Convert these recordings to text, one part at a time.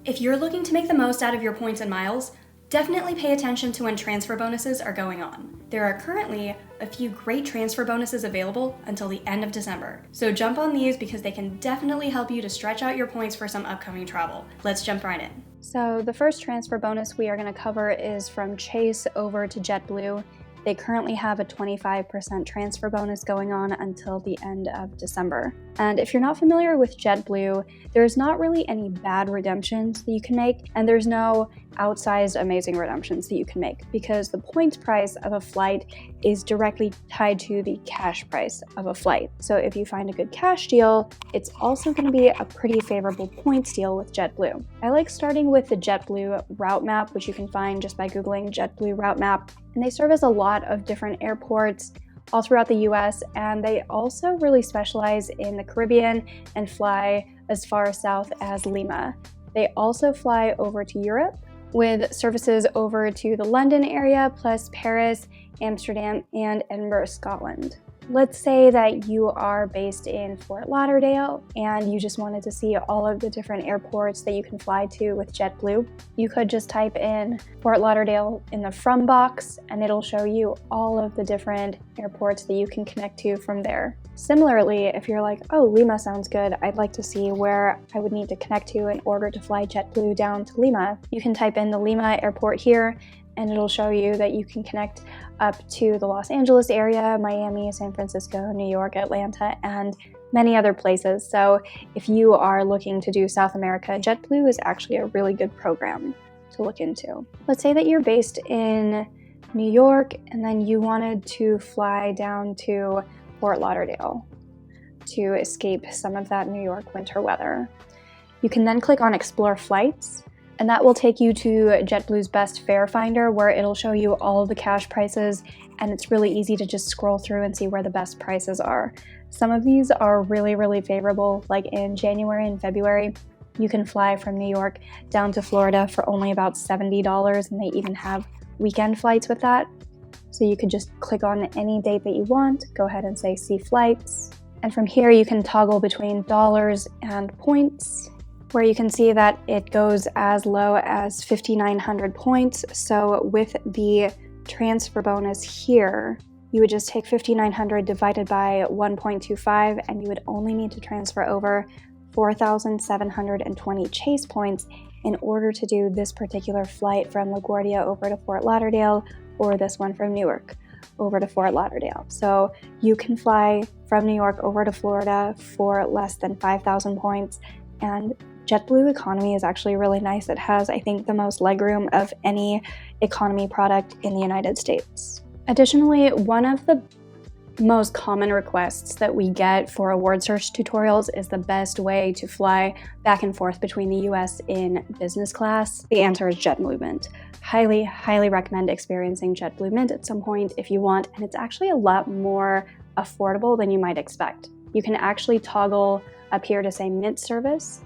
If you're looking to make the most out of your points and miles, definitely pay attention to when transfer bonuses are going on. There are currently a few great transfer bonuses available until the end of December. So jump on these because they can definitely help you to stretch out your points for some upcoming travel. Let's jump right in. So the first transfer bonus we are going to cover is from Chase over to JetBlue. They currently have a 25% transfer bonus going on until the end of December. And if you're not familiar with JetBlue, there's not really any bad redemptions that you can make, and there's no outsized amazing redemptions that you can make because the points price of a flight is directly tied to the cash price of a flight. So if you find a good cash deal, it's also going to be a pretty favorable points deal with JetBlue. I like starting with the JetBlue route map, which you can find just by Googling JetBlue route map. And they service a lot of different airports all throughout the US, and they also really specialize in the Caribbean and fly as far south as Lima. They also fly over to Europe with services over to the London area, plus Paris, Amsterdam, and Edinburgh, Scotland. Let's say that you are based in Fort Lauderdale and you just wanted to see all of the different airports that you can fly to with JetBlue. You could just type in Fort Lauderdale in the from box and it'll show you all of the different airports that you can connect to from there. Similarly, if you're like, oh, Lima sounds good, I'd like to see where I would need to connect to in order to fly JetBlue down to Lima, you can type in the Lima airport here and it'll show you that you can connect up to the Los Angeles area, Miami, San Francisco, New York, Atlanta, and many other places. So if you are looking to do South America, JetBlue is actually a really good program to look into. Let's say that you're based in New York and then you wanted to fly down to Fort Lauderdale to escape some of that New York winter weather. You can then click on Explore Flights, and that will take you to JetBlue's Best Fare Finder, where it'll show you all of the cash prices, and it's really easy to just scroll through and see where the best prices are. Some of these are really, really favorable, like in January and February. You can fly from New York down to Florida for only about $70, and they even have weekend flights with that. So you could just click on any date that you want, go ahead and say See Flights, and from here you can toggle between dollars and points, where you can see that it goes as low as 5,900 points. So with the transfer bonus here, you would just take 5,900 divided by 1.25 and you would only need to transfer over 4,720 Chase points in order to do this particular flight from LaGuardia over to Fort Lauderdale, or this one from Newark over to Fort Lauderdale. So you can fly from New York over to Florida for less than 5,000 points, and JetBlue Economy is actually really nice. It has, I think, the most legroom of any economy product in the United States. Additionally, one of the most common requests that we get for award search tutorials is the best way to fly back and forth between the US in business class. The answer is JetBlue Mint. Highly, highly recommend experiencing JetBlue Mint at some point if you want, and it's actually a lot more affordable than you might expect. You can actually toggle up here to say Mint service,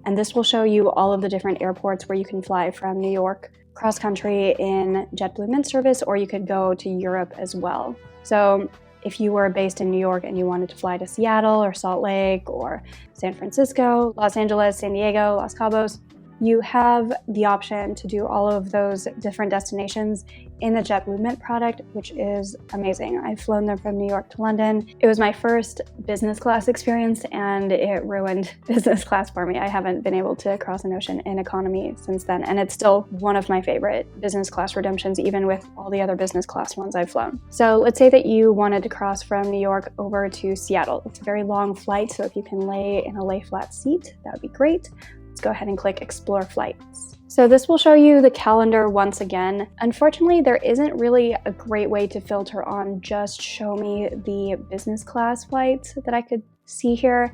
and this will show you all of the different airports where you can fly from New York cross-country in JetBlue Mint service, or you could go to Europe as well. So if you were based in New York and you wanted to fly to Seattle or Salt Lake or San Francisco, Los Angeles, San Diego, Los Cabos, you have the option to do all of those different destinations in the JetBlue Mint product, which is amazing. I've flown them from New York to London. It was my first business class experience and it ruined business class for me. I haven't been able to cross an ocean in economy since then, and it's still one of my favorite business class redemptions, even with all the other business class ones I've flown. So let's say that you wanted to cross from New York over to Seattle. It's a very long flight, so if you can lay in a lay flat seat, that would be great. Let's go ahead and click Explore Flights. So this will show you the calendar once again. Unfortunately, there isn't really a great way to filter on just show me the business class flights that I could see here,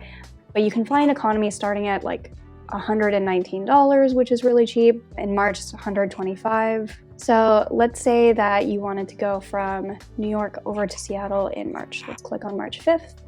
but you can fly in economy starting at like $119, which is really cheap. In March, it's $125. So let's say that you wanted to go from New York over to Seattle in March. Let's click on March 5th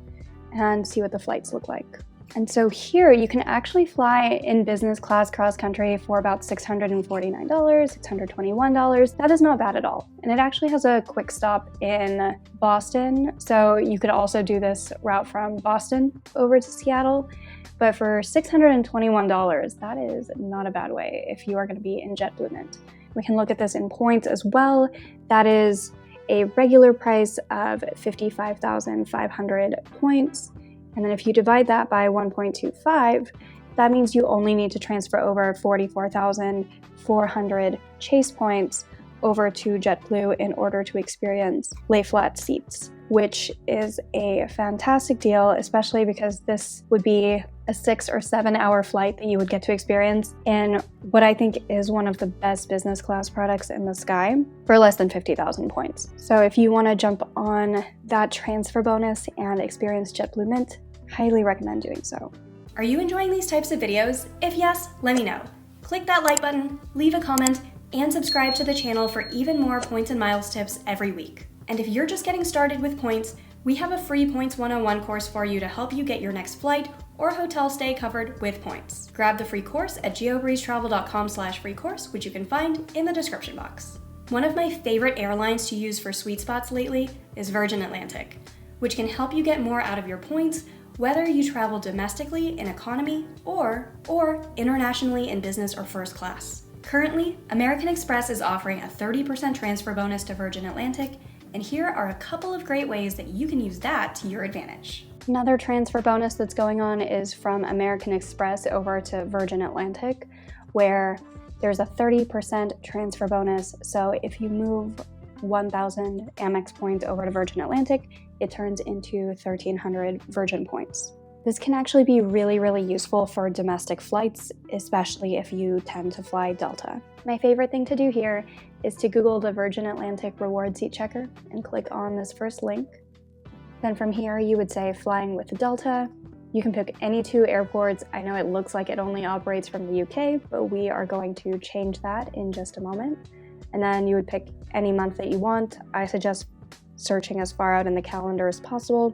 and see what the flights look like. And so here you can actually fly in business class cross country for about $649, $621. That is not bad at all. And it actually has a quick stop in Boston. So you could also do this route from Boston over to Seattle. But for $621, that is not a bad way if you are going to be in JetBlue Mint. We can look at this in points as well. That is a regular price of 55,500 points. And then if you divide that by 1.25, that means you only need to transfer over 44,400 Chase points over to JetBlue in order to experience lay flat seats, which is a fantastic deal, especially because this would be a 6 or 7 hour flight that you would get to experience in what I think is one of the best business class products in the sky for less than 50,000 points. So if you want to jump on that transfer bonus and experience JetBlue Mint, highly recommend doing so. Are you enjoying these types of videos? If yes, let me know. Click that like button, leave a comment, and subscribe to the channel for even more points and miles tips every week. And if you're just getting started with points, we have a free Points 101 course for you to help you get your next flight or hotel stay covered with points. Grab the free course at geobreezetravel.com/free course, which you can find in the description box. One of my favorite airlines to use for sweet spots lately is Virgin Atlantic, which can help you get more out of your points whether you travel domestically in economy or internationally in business or first class. Currently, American Express is offering a 30% transfer bonus to Virgin Atlantic, and here are a couple of great ways that you can use that to your advantage. Another transfer bonus that's going on is from American Express over to Virgin Atlantic, where there's a 30% transfer bonus. So if you move 1,000 Amex points over to Virgin Atlantic, it turns into 1,300 Virgin points. This can actually be really, really useful for domestic flights, especially if you tend to fly Delta. My favorite thing to do here is to Google the Virgin Atlantic reward seat checker and click on this first link. Then from here, you would say flying with Delta. You can pick any 2 airports. I know it looks like it only operates from the UK, but we are going to change that in just a moment. And then you would pick any month that you want. I suggest searching as far out in the calendar as possible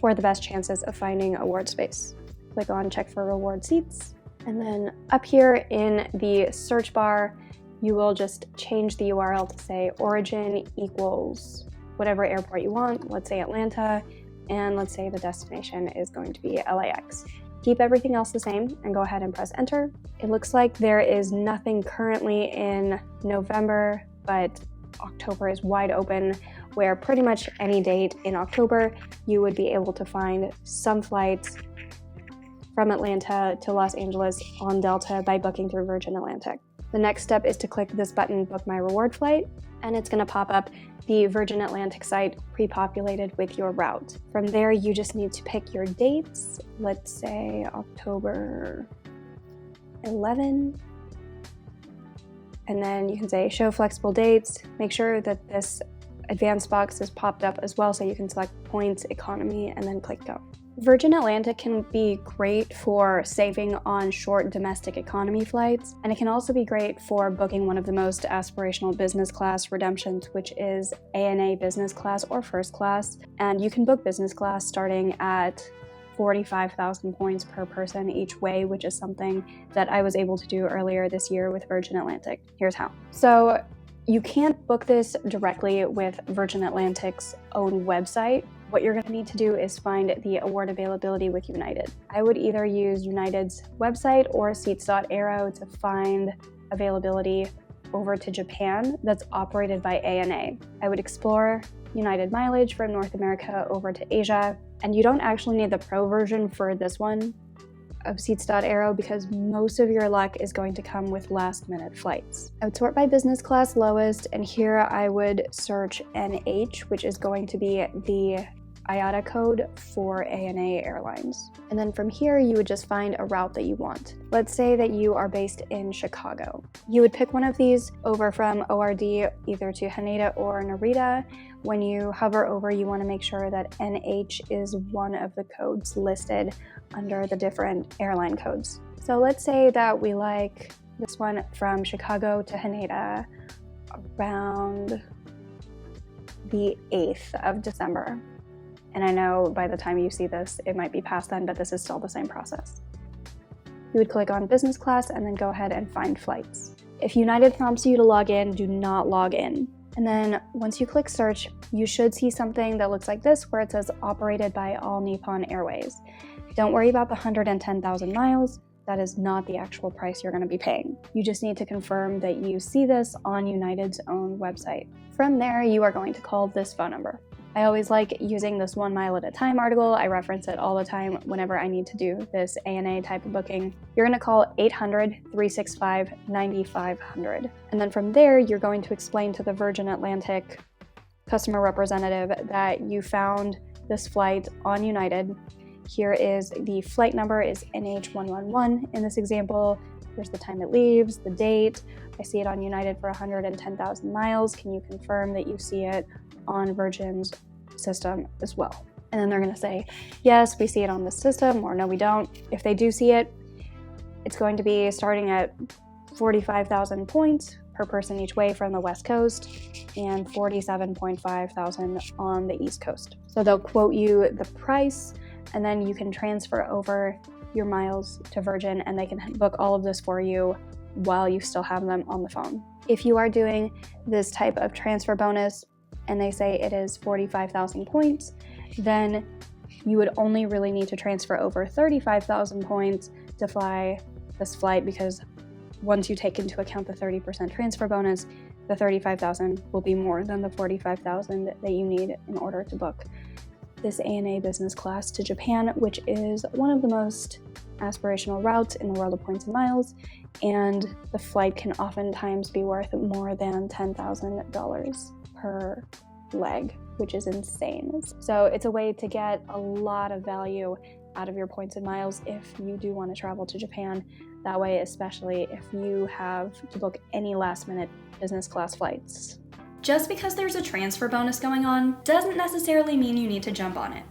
for the best chances of finding award space. Click on check for reward seats. And then up here in the search bar, you will just change the URL to say origin equals whatever airport you want. Let's say Atlanta, and let's say the destination is going to be LAX. Keep everything else the same and go ahead and press enter. It looks like there is nothing currently in November, but October is wide open, where pretty much any date in October, you would be able to find some flights from Atlanta to Los Angeles on Delta by booking through Virgin Atlantic. The next step is to click this button, Book My Reward Flight, and it's going to pop up the Virgin Atlantic site pre-populated with your route. From there, you just need to pick your dates. Let's say October 11. And then you can say show flexible dates. Make sure that this advanced box is popped up as well, so you can select points, economy, and then click go. Virgin Atlantic can be great for saving on short domestic economy flights, and it can also be great for booking one of the most aspirational business class redemptions, which is ANA business class or first class. And you can book business class starting at 45,000 points per person each way, which is something that I was able to do earlier this year with Virgin Atlantic. Here's how. So you can't book this directly with Virgin Atlantic's own website. What you're going to need to do is find the award availability with United. I would either use United's website or seats.aero to find availability over to Japan that's operated by ANA. I would explore United mileage from North America over to Asia, and you don't actually need the pro version for this one of seats.aero because most of your luck is going to come with last-minute flights. I would sort by business class lowest, and here I would search NH, which is going to be the IATA code for ANA Airlines. And then from here, you would just find a route that you want. Let's say that you are based in Chicago. You would pick one of these over from ORD either to Haneda or Narita. When you hover over, you want to make sure that NH is one of the codes listed under the different airline codes. So let's say that we like this one from Chicago to Haneda around the 8th of December. And I know by the time you see this, it might be past then, but this is still the same process. You would click on business class and then go ahead and find flights. If United prompts you to log in, do not log in. And then once you click search, you should see something that looks like this where it says operated by All Nippon Airways. Don't worry about the 110,000 miles. That is not the actual price you're going to be paying. You just need to confirm that you see this on United's own website. From there, you are going to call this phone number. I always like using this 1 mile at a time article. I reference it all the time whenever I need to do this ANA type of booking. You're going to call 800-365-9500. And then from there, you're going to explain to the Virgin Atlantic customer representative that you found this flight on United. Here is the flight number is NH111 in this example. Here's the time it leaves, the date. I see it on United for 110,000 miles. Can you confirm that you see it on Virgin's system as well? And then they're going to say, yes, we see it on the system, or no, we don't. If they do see it, it's going to be starting at 45,000 points per person each way from the West Coast and 47.5 thousand on the East Coast. So they'll quote you the price, and then you can transfer over your miles to Virgin and they can book all of this for you while you still have them on the phone. If you are doing this type of transfer bonus and they say it is 45,000 points, then you would only really need to transfer over 35,000 points to fly this flight, because once you take into account the 30% transfer bonus, the 35,000 will be more than the 45,000 that you need in order to book this ANA business class to Japan, which is one of the most aspirational routes in the world of points and miles, and the flight can oftentimes be worth more than $10,000 per leg, which is insane. So it's a way to get a lot of value out of your points and miles if you do want to travel to Japan. That way, especially if you have to book any last minute business class flights. Just because there's a transfer bonus going on doesn't necessarily mean you need to jump on it.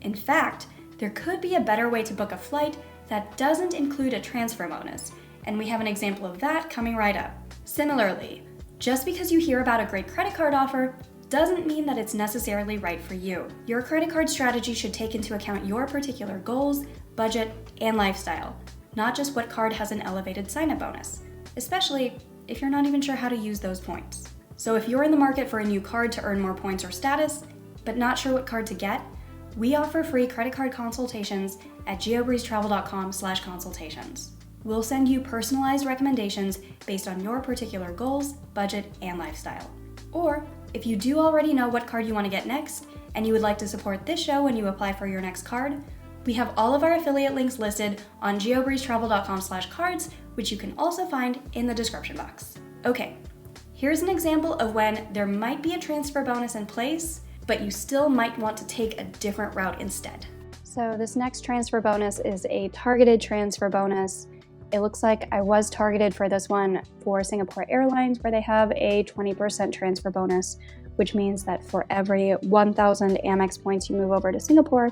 In fact, there could be a better way to book a flight that doesn't include a transfer bonus, and we have an example of that coming right up. Similarly, just because you hear about a great credit card offer doesn't mean that it's necessarily right for you. Your credit card strategy should take into account your particular goals, budget, and lifestyle, not just what card has an elevated sign-up bonus, especially if you're not even sure how to use those points. So if you're in the market for a new card to earn more points or status, but not sure what card to get, we offer free credit card consultations at geobreezetravel.com/consultations. We'll send you personalized recommendations based on your particular goals, budget, and lifestyle. Or if you do already know what card you want to get next, and you would like to support this show when you apply for your next card, we have all of our affiliate links listed on geobreezetravel.com/cards, which you can also find in the description box. Okay, here's an example of when there might be a transfer bonus in place, but you still might want to take a different route instead. So this next transfer bonus is a targeted transfer bonus. It looks like I was targeted for this one for Singapore Airlines, where they have a 20% transfer bonus, which means that for every 1,000 Amex points you move over to Singapore,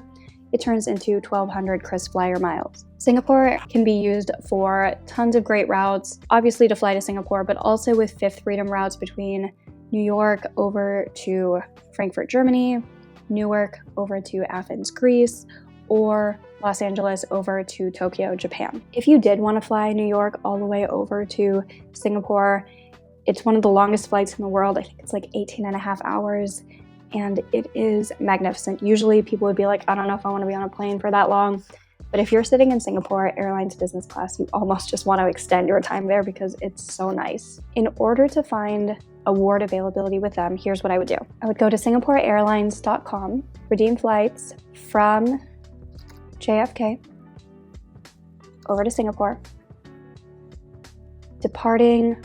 it turns into 1,200 KrisFlyer miles. Singapore can be used for tons of great routes, obviously to fly to Singapore, but also with Fifth Freedom routes between New York over to Frankfurt, Germany, Newark over to Athens, Greece, or Los Angeles over to Tokyo, Japan. If you did want to fly New York all the way over to Singapore, it's one of the longest flights in the world. I think it's like 18 and a half hours, and it is magnificent. Usually people would be like, I don't know if I want to be on a plane for that long. But if you're sitting in Singapore Airlines business class, you almost just want to extend your time there because it's so nice. In order to find award availability with them, here's what I would do. I would go to singaporeairlines.com, redeem flights from JFK over to Singapore, departing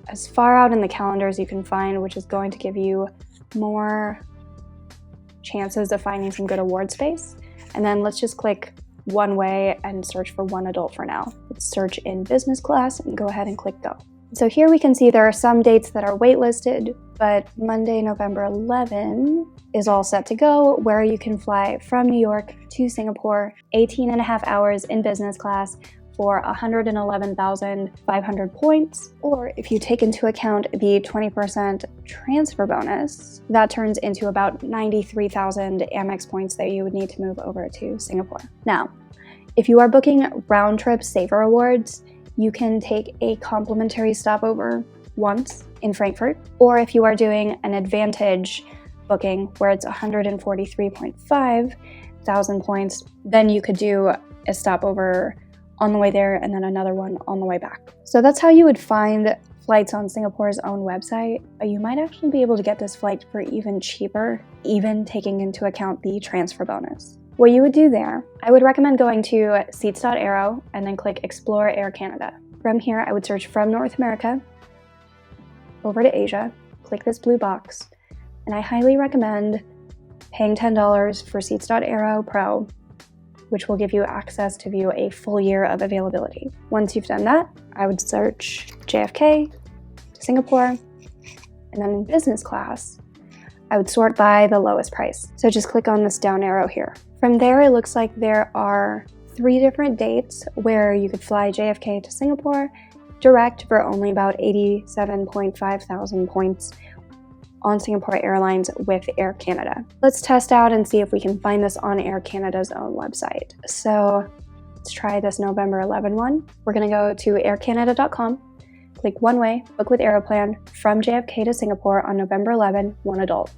as far out in the calendar as you can find, which is going to give you more chances of finding some good award space. And then let's just click one way and search for one adult for now. Let's search in business class and go ahead and click go. So here we can see there are some dates that are waitlisted, but Monday, November 11 is all set to go, where you can fly from New York to Singapore, 18 and a half hours in business class for 111,500 points, or if you take into account the 20% transfer bonus, that turns into about 93,000 Amex points that you would need to move over to Singapore. Now, if you are booking round-trip Saver Awards, you can take a complimentary stopover once in Frankfurt, or if you are doing an Advantage booking where it's 143.5 thousand points, then you could do a stopover on the way there and then another one on the way back. So that's how you would find flights on Singapore's own website, but you might actually be able to get this flight for even cheaper, even taking into account the transfer bonus. What you would do there, I would recommend going to seats.aero and then click Explore Air Canada. From here, I would search from North America over to Asia, click this blue box, and I highly recommend paying $10 for seats.aero Pro, which will give you access to view a full year of availability. Once you've done that, I would search JFK to Singapore, and then in business class, I would sort by the lowest price. So just click on this down arrow here. From there, it looks like there are 3 different dates where you could fly JFK to Singapore direct for only about 87.5 thousand points on Singapore Airlines with Air Canada. Let's test out and see if we can find this on Air Canada's own website. So let's try this November 11 one. We're gonna go to aircanada.com, click one way, book with Aeroplan from JFK to Singapore on November 11, one adult.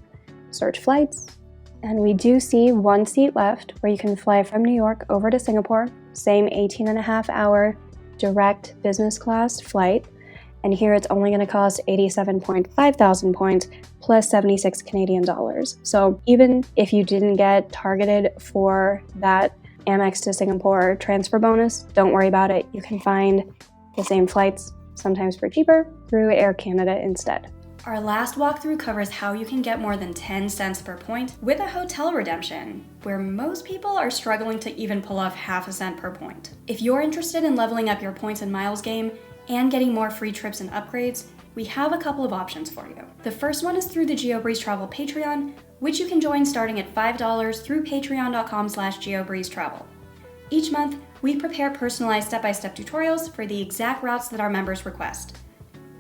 Search flights, and we do see 1 seat left where you can fly from New York over to Singapore, same 18.5-hour direct business class flight. And here it's only going to cost 87.5 thousand points plus 76 Canadian dollars. So even if you didn't get targeted for that Amex to Singapore transfer bonus, don't worry about it. You can find the same flights, sometimes for cheaper, through Air Canada instead. Our last walkthrough covers how you can get more than 10 cents per point with a hotel redemption, where most people are struggling to even pull off half a cent per point. If you're interested in leveling up your points and miles game, and getting more free trips and upgrades, we have a couple of options for you. The first one is through the GeoBreeze Travel Patreon, which you can join starting at $5 through patreon.com/GeoBreezeTravel. Each month, we prepare personalized step-by-step tutorials for the exact routes that our members request.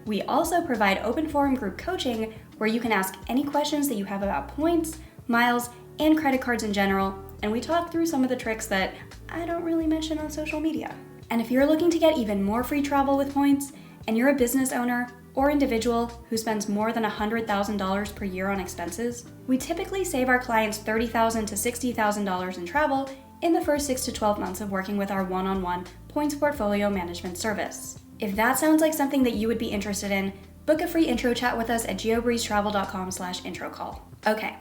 We also provide open forum group coaching where you can ask any questions that you have about points, miles, and credit cards in general, and we talk through some of the tricks that I don't really mention on social media. And if you're looking to get even more free travel with points, and you're a business owner or individual who spends more than $100,000 per year on expenses, we typically save our clients $30,000 to $60,000 in travel in the first 6 to 12 months of working with our one-on-one points portfolio management service. If that sounds like something that you would be interested in, book a free intro chat with us at geobreezetravel.com/intro call. Okay,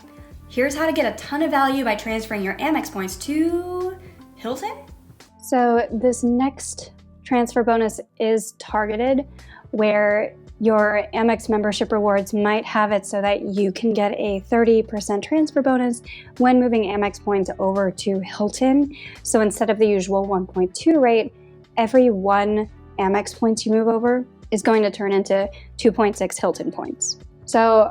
here's how to get a ton of value by transferring your Amex points to Hilton? So this next transfer bonus is targeted where your Amex membership rewards might have it so that you can get a 30% transfer bonus when moving Amex points over to Hilton. So instead of the usual 1.2 rate, every 1 Amex points you move over is going to turn into 2.6 Hilton points. So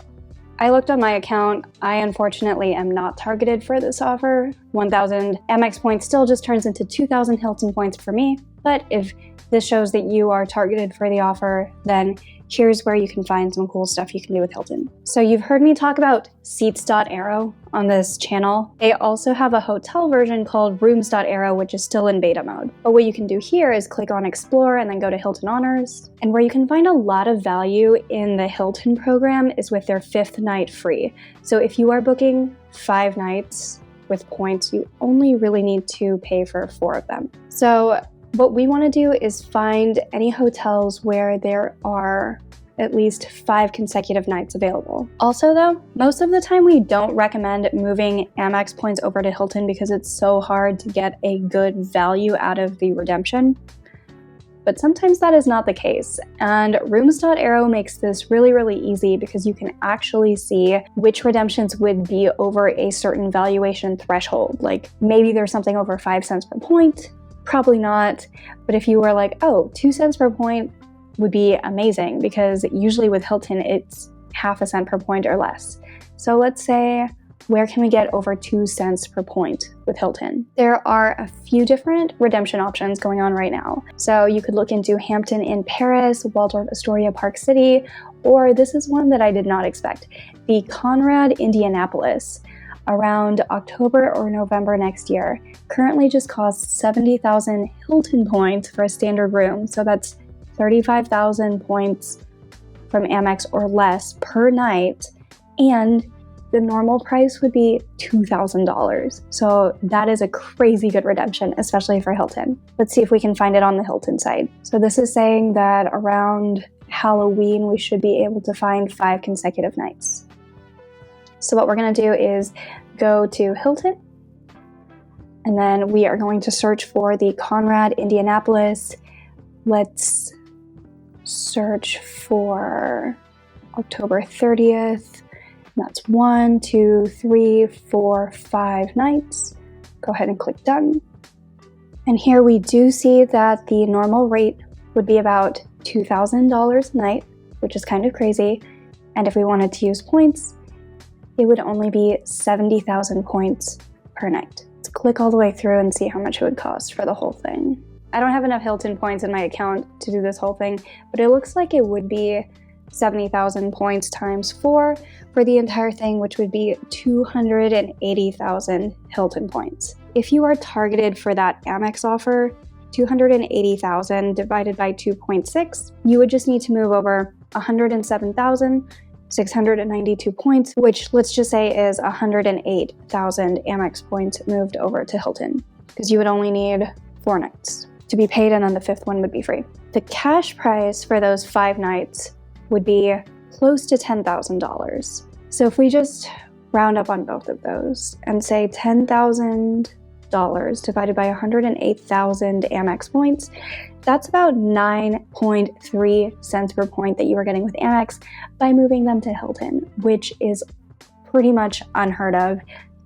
I looked on my account. I unfortunately am not targeted for this offer. 1,000 Amex points still just turns into 2,000 Hilton points for me. But if this shows that you are targeted for the offer, then here's where you can find some cool stuff you can do with Hilton. So you've heard me talk about seats.aero on this channel. They also have a hotel version called rooms.aero, which is still in beta mode. But what you can do here is click on Explore and then go to Hilton Honors. And where you can find a lot of value in the Hilton program is with their 5th night free. So if you are booking 5 nights with points, you only really need to pay for 4 of them. So what we want to do is find any hotels where there are at least 5 consecutive nights available. Also though, most of the time we don't recommend moving Amex points over to Hilton because it's so hard to get a good value out of the redemption. But sometimes that is not the case. And rooms.aero makes this really, really easy because you can actually see which redemptions would be over a certain valuation threshold. Like maybe there's something over 5 cents per point. Probably not, but if you were like, oh, 2 cents per point would be amazing because usually with Hilton, it's half a cent per point or less. So let's say Where can we get over 2 cents per point with Hilton? There are a few different redemption options going on right now. So you could look into Hampton Inn Paris, Waldorf Astoria Park City, or this is one that I did not expect, the Conrad Indianapolis. Around October or November next year, currently just costs 70,000 Hilton points for a standard room. So that's 35,000 points from Amex or less per night. And the normal price would be $2,000. So that is a crazy good redemption, especially for Hilton. Let's see if we can find it on the Hilton site. So this is saying that around Halloween, we should be able to find 5 consecutive nights. So what we're going to do is go to Hilton, and then we are going to search for the Conrad Indianapolis. Let's search for October 30th. That's 1, 2, 3, 4, 5 nights. Go ahead and click done. And here we do see that the normal rate would be about $2,000 a night, which is kind of crazy. And if we wanted to use points, it would only be 70,000 points per night. Let's click all the way through and see how much it would cost for the whole thing. I don't have enough Hilton points in my account to do this whole thing, but it looks like it would be 70,000 points times 4 for the entire thing, which would be 280,000 Hilton points. If you are targeted for that Amex offer, 280,000 divided by 2.6, you would just need to move over 107,692 points, which let's just say is 108,000 Amex points moved over to Hilton, because you would only need 4 nights to be paid, and then the 5th one would be free. The cash price for those 5 nights would be close to $10,000. So if we just round up on both of those and say $10,000 divided by 108,000 Amex points, that's about 9.3 cents per point that you were getting with Amex by moving them to Hilton, which is pretty much unheard of.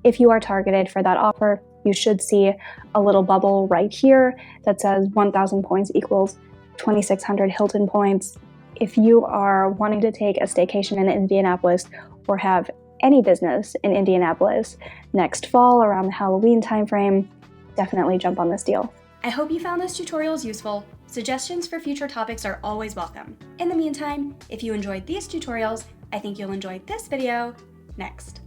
If you are targeted for that offer, you should see a little bubble right here that says 1,000 points equals 2,600 Hilton points. If you are wanting to take a staycation in Indianapolis or have any business in Indianapolis next fall around the Halloween timeframe, definitely jump on this deal. I hope you found this tutorials useful. Suggestions for future topics are always welcome. In the meantime, if you enjoyed these tutorials, I think you'll enjoy this video next.